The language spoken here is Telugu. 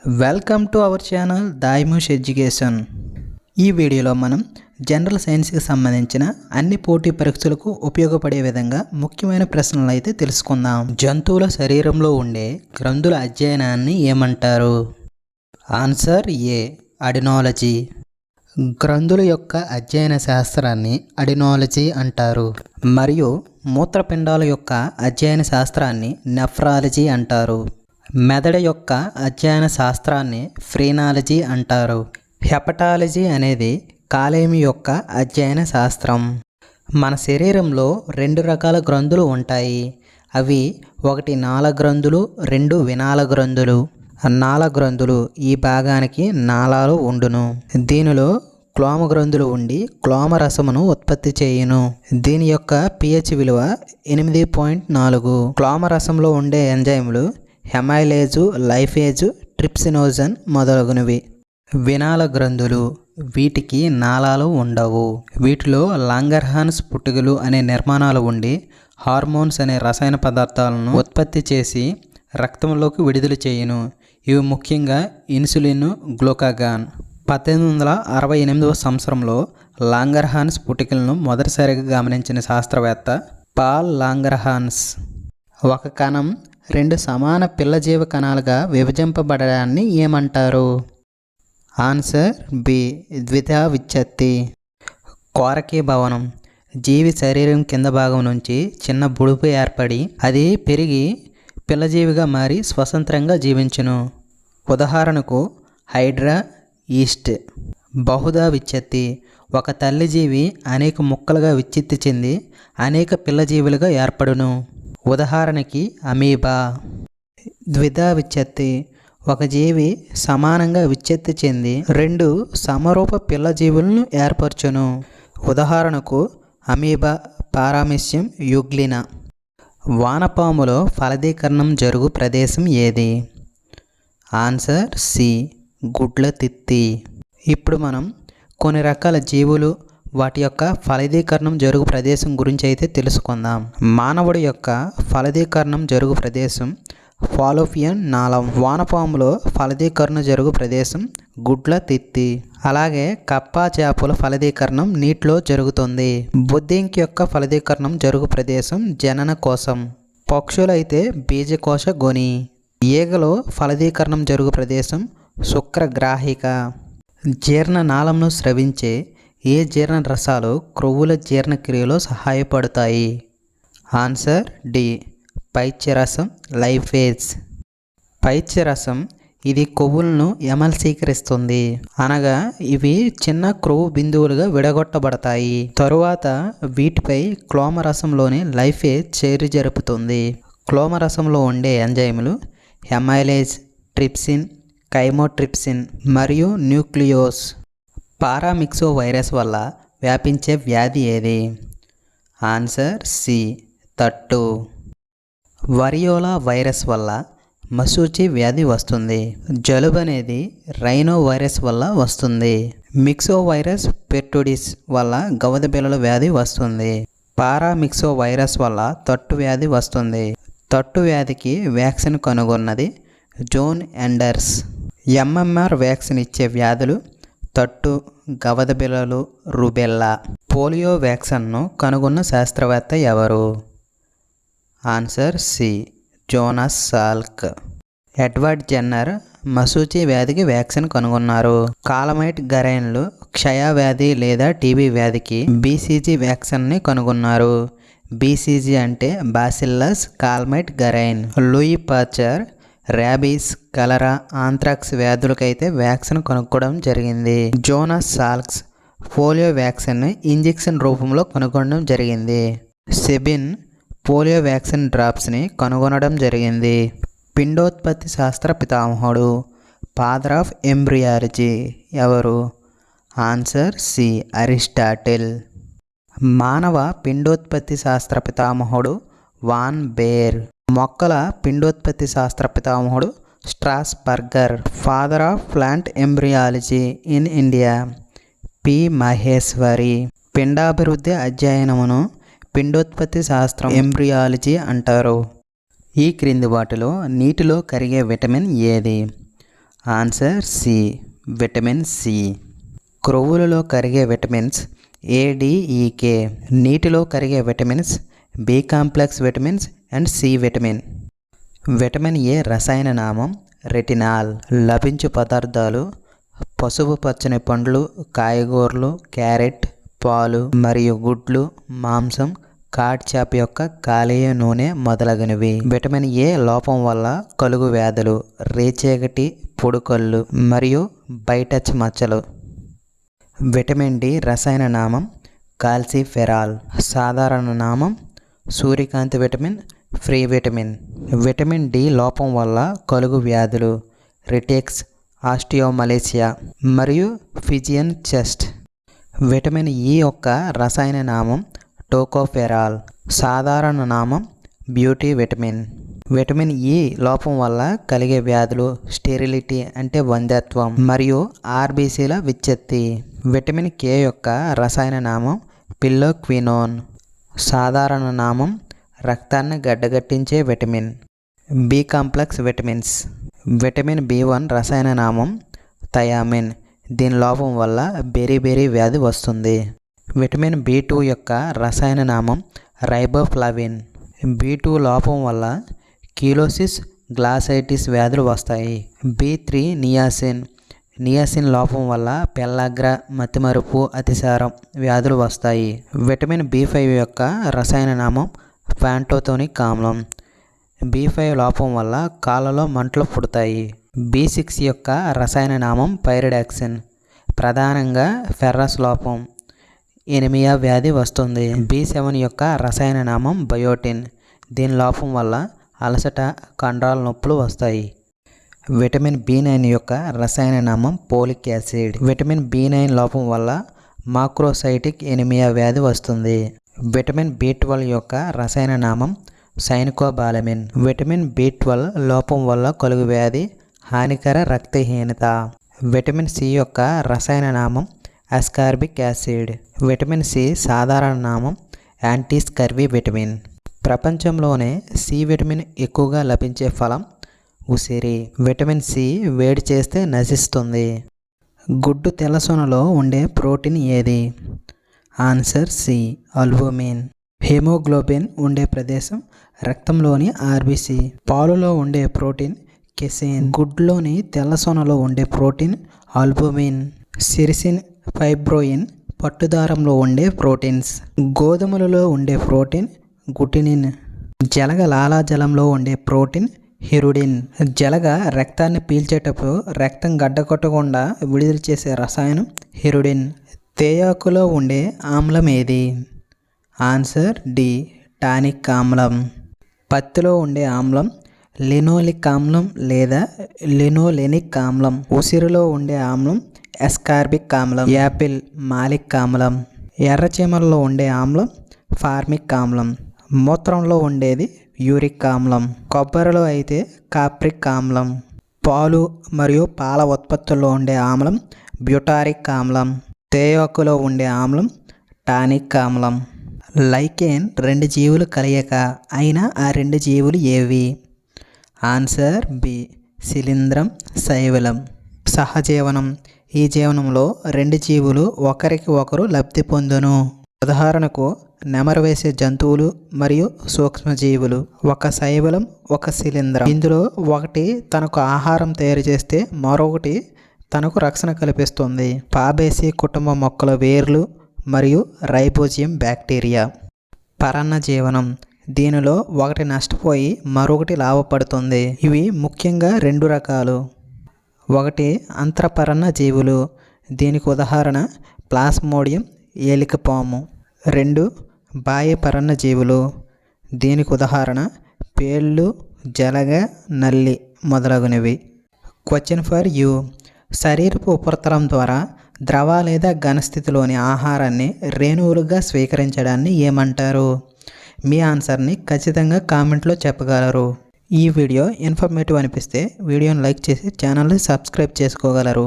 వెల్కమ్ టు అవర్ ఛానల్ దాయిమూష్ ఎడ్యుకేషన్. ఈ వీడియోలో మనం జనరల్ సైన్స్కి సంబంధించిన అన్ని పోటీ పరీక్షలకు ఉపయోగపడే విధంగా ముఖ్యమైన ప్రశ్నలు అయితే తెలుసుకుందాం. జంతువుల శరీరంలో ఉండే గ్రంథుల అధ్యయనాన్ని ఏమంటారు? ఆన్సర్ ఏ, అడినాలజీ. గ్రంథుల యొక్క అధ్యయన శాస్త్రాన్ని అడినాలజీ అంటారు. మరియు మూత్రపిండాల యొక్క అధ్యయన శాస్త్రాన్ని నెఫ్రాలజీ అంటారు. మెదడు యొక్క అధ్యయన శాస్త్రాన్ని ఫ్రీనాలజీ అంటారు. హెపటాలజీ అనేది కాలేయం యొక్క అధ్యయన శాస్త్రం. మన శరీరంలో 2 రకాల గ్రంథులు ఉంటాయి. అవి ఒకటి నాళ గ్రంథులు, 2 వినాళ గ్రంథులు. నాళ గ్రంథులు ఈ భాగానికి నాళాలు ఉండును. దీనిలో క్లోమ గ్రంథులు ఉండి క్లోమ రసమును ఉత్పత్తి చేయును. దీని యొక్క pH విలువ 8.4. క్లోమ రసంలో ఉండే ఎంజైములు హెమైలేజు, లైఫేజు, ట్రిప్సినోజన్ మొదలగునవి. వినాళ గ్రంథులు వీటికి నాళాలు ఉండవు. వీటిలో లాంగర్హాన్స్ పుట్టుకలు అనే నిర్మాణాలు ఉండి హార్మోన్స్ అనే రసాయన పదార్థాలను ఉత్పత్తి చేసి రక్తంలోకి విడుదల చేయును. ఇవి ముఖ్యంగా ఇన్సులిన్, గ్లూకాగాన్. 1868వ సంవత్సరంలో లాంగర్హాన్స్ పుట్టుకలను మొదటిసారిగా గమనించిన శాస్త్రవేత్త పాల్ లాంగర్హాన్స్. ఒక కణం 2 సమాన పిల్లజీవ కణాలుగా విభజింపబడడాన్ని ఏమంటారు? Answer B, ద్విధా విచ్ఛత్తి. కోరకీభవనం జీవి శరీరం కింద భాగం నుంచి చిన్న బుడుపు ఏర్పడి అది పెరిగి పిల్లజీవిగా మారి స్వతంత్రంగా జీవించును. ఉదాహరణకు హైడ్రా, ఈస్ట్. బహుధా విచ్ఛత్తి ఒక తల్లి జీవి అనేక ముక్కలుగా విచ్ఛిత్తి చెంది అనేక పిల్లజీవులుగా ఏర్పడును. ఉదాహరణకి అమీబా. ద్విధా విచ్ఛత్తి ఒక జీవి సమానంగా విచ్ఛత్తి చెంది 2 సమరూప పిల్లజీవులను ఏర్పరచును. ఉదాహరణకు అమీబా, పారామిసియం, యుగ్లినా. వానపాములో ఫలదీకరణం జరుగు ప్రదేశం ఏది? ఆన్సర్ సి, గుడ్ల తిత్తి. ఇప్పుడు మనం కొన్ని రకాల జీవులు వాటి యొక్క ఫలదీకరణం జరుగు ప్రదేశం గురించి అయితే తెలుసుకుందాం. మానవుడి యొక్క ఫలదీకరణం జరుగు ప్రదేశం ఫాలోపియన్ నాళం. వానపాములో ఫలదీకరణ జరుగు ప్రదేశం గుడ్ల తిత్తి. అలాగే కప్పా చేపల ఫలదీకరణం నీటిలో జరుగుతుంది. బొద్దింక యొక్క ఫలదీకరణం జరుగు ప్రదేశం జనన కోశం. పక్షులైతే బీజకోశ గొని. ఈగలో ఫలదీకరణం జరుగు ప్రదేశం శుక్రగ్రాహిక. జీర్ణనాళంను స్రవించే ఏ జీర్ణ రసాలు క్రొవ్వుల జీర్ణక్రియలో సహాయపడతాయి? ఆన్సర్ డి, పైత్యరసం, లైఫేజ్. పైత్యరసం ఇది కొవ్వులను ఎమల్సీకరిస్తుంది, అనగా ఇవి చిన్న క్రొవ్వు బిందువులుగా విడగొట్టబడతాయి. తరువాత వీటిపై క్లోమరసంలోని లైఫేజ్ చర్య జరుపుతుంది. క్లోమరసంలో ఉండే ఎంజైములు హెమైలేజ్, ట్రిప్సిన్, కైమోట్రిప్సిన్ మరియు న్యూక్లియోస్. పారామిక్సో వైరస్ వల్ల వ్యాపించే వ్యాధి ఏది? ఆన్సర్ సి, తట్టు. వరియోలా వైరస్ వల్ల మశూచి వ్యాధి వస్తుంది. జలుబు అనేది రైనో వైరస్ వల్ల వస్తుంది. మిక్సో వైరస్ పెర్టుడిస్ వల్ల గవదబిళ్ళల వ్యాధి వస్తుంది. పారామిక్సో వైరస్ వల్ల తట్టు వ్యాధి వస్తుంది. తట్టు వ్యాధికి వ్యాక్సిన్ కనుగొన్నది జోన్ ఎండర్స్. ఎంఎంఆర్ వ్యాక్సిన్ ఇచ్చే వ్యాధులు తట్టు, గవదబిళ్ళలు, రుబెల్లా. పోలియో వ్యాక్సిన్ను కనుగొన్న శాస్త్రవేత్త ఎవరు? Answer C, Jonas Salk. Edward Jenner మశూచి వ్యాధికి వ్యాక్సిన్ కనుగొన్నారు. కాలమైట్ గరైన్లు క్షయ వ్యాధి లేదా టీబీ వ్యాధికి బీసీజీ వ్యాక్సిన్ని కనుగొన్నారు. బీసీజీ అంటే బాసిల్లస్ కాల్మైట్ గరైన్. లూయి పాచర్ ర్యాబీస్, కలరా, ఆంథ్రాక్స్ వ్యాధులకైతే వ్యాక్సిన్ కనుక్కోవడం జరిగింది. జోనాస్ సాల్క్స్ పోలియో వ్యాక్సిన్ ఇంజెక్షన్ రూపంలో కనుగొనడం జరిగింది. సెబిన్ పోలియో వ్యాక్సిన్ డ్రాప్స్ని కనుగొనడం జరిగింది. పిండోత్పత్తి శాస్త్ర పితామహుడు, ఫాదర్ ఆఫ్ ఎంబ్రియాలజీ ఎవరు? Answer C, Aristotle. మానవ పిండోత్పత్తి శాస్త్ర పితామహుడు వాన్ బేర్. మొక్కల పిండోత్పత్తి శాస్త్ర పితామహుడు Strasburger. Father of plant embryology in India P Maheshwari. పిండాభివృద్ధి అధ్యయనమును పిండోత్పత్తి శాస్త్రం ఎంబ్రియాలజీ అంటారు. ఈ క్రింది వాటిలో నీటిలో కరిగే విటమిన్ ఏది? Answer C vitamin C. క్రొవ్వులలో కరిగే విటమిన్స్ ఏడిఈకే. నీటిలో కరిగే vitamins B complex vitamins and C vitamin. Vitamin A రసాయన నామం రెటినాల్. లభించు పదార్థాలు పసుపు పచ్చని పండ్లు, కాయగూరలు, క్యారెట్, పాలు మరియు గుడ్లు, మాంసం, కాడ్ చేప యొక్క కాలేయ నూనె మొదలగునవి. విటమిన్ ఏ లోపం వల్ల కలుగు వ్యాధులు రేచీకటి, పొడుకళ్ళు మరియు బైటచ్ మచ్చలు. విటమిన్ డి రసాయన నామం కాల్సిఫెరాల్. సాధారణ నామం సూర్యకాంతి vitamin, free vitamin. Vitamin D లోపం వల్ల కలుగు వ్యాధులు రిటెక్స్, ఆస్టియోమలేసియా మరియు ఫిజియన్ చెస్ట్. విటమిన్ ఈ యొక్క రసాయన నామం టోకోఫెరాల్. సాధారణ నామం బ్యూటీ విటమిన్. విటమిన్ ఈ లోపం వల్ల కలిగే వ్యాధులు స్టెరిలిటీ అంటే వంధ్యత్వం మరియు ఆర్బీసీల విచ్ఛత్తి. విటమిన్ కే యొక్క రసాయన నామం పిల్లోక్వినోన్. సాధారణ నామం రక్తాన్ని గడ్డగట్టించే vitamin. B complex vitamins. Vitamin B one రసాయన నామం థయామిన్. దీని లోపం వల్ల బెరీ వ్యాధి వస్తుంది. విటమిన్ బి2 యొక్క రసాయన నామం రైబోఫ్లావిన్. బి2 లోపం వల్ల కీలోసిస్, గ్లాసైటిస్ వ్యాధులు వస్తాయి. బి3 నియాసిన్. నియాసిన్ లోపం వల్ల పెల్లాగ్ర, మతిమరుపు, అతిసారం వ్యాధులు వస్తాయి. విటమిన్ బి5 యొక్క రసాయన నామం ప్యాంటోథోనిక్ ఆమ్లం. బి5 లోపం వల్ల కాళ్ళలో మంటలు పుడతాయి. బి6 యొక్క రసాయన నామం పైరిడాక్సిన్. ప్రధానంగా ఫెర్రస్ లోపం ఎనిమియా వ్యాధి వస్తుంది. బి7 యొక్క రసాయన నామం బయోటిన్. దీని లోపం వల్ల అలసట, కండరాల నొప్పులు వస్తాయి. విటమిన్ బి9 యొక్క రసాయన నామం పోలిక్ యాసిడ్. విటమిన్ బి9 లోపం వల్ల మాక్రోసైటిక్ ఎనిమియా వ్యాధి వస్తుంది. విటమిన్ బి12 యొక్క రసాయన నామం సైనికోబాలమిన్. విటమిన్ బి12 లోపం వల్ల కలుగు వ్యాధి హానికర రక్తహీనత. విటమిన్ సి యొక్క రసాయన నామం అస్కార్బిక్ యాసిడ్. విటమిన్ సి సాధారణ నామం యాంటీస్కర్వీ విటమిన్. ప్రపంచంలోనే సి విటమిన్ ఎక్కువగా లభించే ఫలం ఉసిరి. విటమిన్ సి వేడి చేస్తే నశిస్తుంది. గుడ్డు తెల్లసొనలో ఉండే ప్రోటీన్ ఏది? Answer C albumin. హెమోగ్లోబిన్ ఉండే ప్రదేశం రక్తంలోని ఆర్బిసి. పాలులో ఉండే ప్రోటీన్ కెసిన్. గుడ్లోని తెల్లసొనలో ఉండే ప్రోటీన్ ఆల్బుమిన్. సిరిసిన్, ఫైబ్రోయిన్ పట్టుదారంలో ఉండే ప్రోటీన్స్. గోధుమలలో ఉండే ప్రోటీన్ గుటినిన్. జలగ లాలాజలంలో ఉండే ప్రోటీన్ హిరుడిన్. జలగ రక్తాన్ని పీల్చేటప్పుడు రక్తం గడ్డకట్టకుండా విడుదల చేసే రసాయనం హిరుడిన్. తేయాకులో ఉండే ఆమ్లం ఏది? ఆన్సర్ డి టానిక్ ఆమ్లం. పత్తిలో ఉండే ఆమ్లం లినోలిక్ ఆమ్లం లేదా లినోలెనిక్ ఆమ్లం. ఉసిరిలో ఉండే ఆమ్లం ఎస్కార్బిక్ ఆమ్లం. యాపిల్ మాలిక్ ఆమ్లం. ఎర్రచీమలలో ఉండే ఆమ్లం ఫార్మిక్ ఆమ్లం. మూత్రంలో ఉండేది యూరిక్ ఆమ్లం. కొబ్బరిలో అయితే కాప్రిక్ ఆమ్లం. పాలు మరియు పాల ఉత్పత్తుల్లో ఉండే ఆమ్లం బ్యూటారిక్ ఆమ్లం. తేయాకులో ఉండే ఆమ్లం టానిక్ ఆమ్లం. లైకేన్ 2 జీవులు కలయిక అయిన ఆ 2 జీవులు ఏవి? ఆన్సర్ బి శిలీంధ్రం, శైవలం. సహజీవనం. ఈ జీవనంలో 2 జీవులు ఒకరికి ఒకరు లబ్ధి పొందును. ఉదాహరణకు నెమరు వేసే జంతువులు మరియు సూక్ష్మజీవులు. ఒక శైవలం, ఒక శిలీంధ్రం. ఇందులో ఒకటి తనకు ఆహారం తయారు చేస్తే మరొకటి తనకు రక్షణ కల్పిస్తుంది. పాబేసి కుటుంబ మొక్కల వేర్లు మరియు రైబోజియం బ్యాక్టీరియా. పరాన్న జీవనం. దీనిలో ఒకటి నష్టపోయి మరొకటి లాభపడుతుంది. ఇవి ముఖ్యంగా 2 రకాలు. ఒకటి అంతరపరాన్న జీవులు. దీనికి ఉదాహరణ ప్లాస్మోడియం ఏలికపాము. 2 బాహ్యపరాన్న జీవులు. దీనికి ఉదాహరణ పేళ్ళు, జలగ, నల్లి మొదలగునవి. Question for you. శరీరపు ఉపరితలం ద్వారా ద్రవ లేదా ఘనస్థితిలోని ఆహారాన్ని రేణువులుగా స్వీకరించడాన్ని ఏమంటారు? మీ ఆన్సర్ని ఖచ్చితంగా కామెంట్లో చెప్పగలరు. ఈ వీడియో ఇన్ఫర్మేటివ్ అనిపిస్తే వీడియోని లైక్ చేసి ఛానల్ని సబ్స్క్రైబ్ చేసుకోగలరు.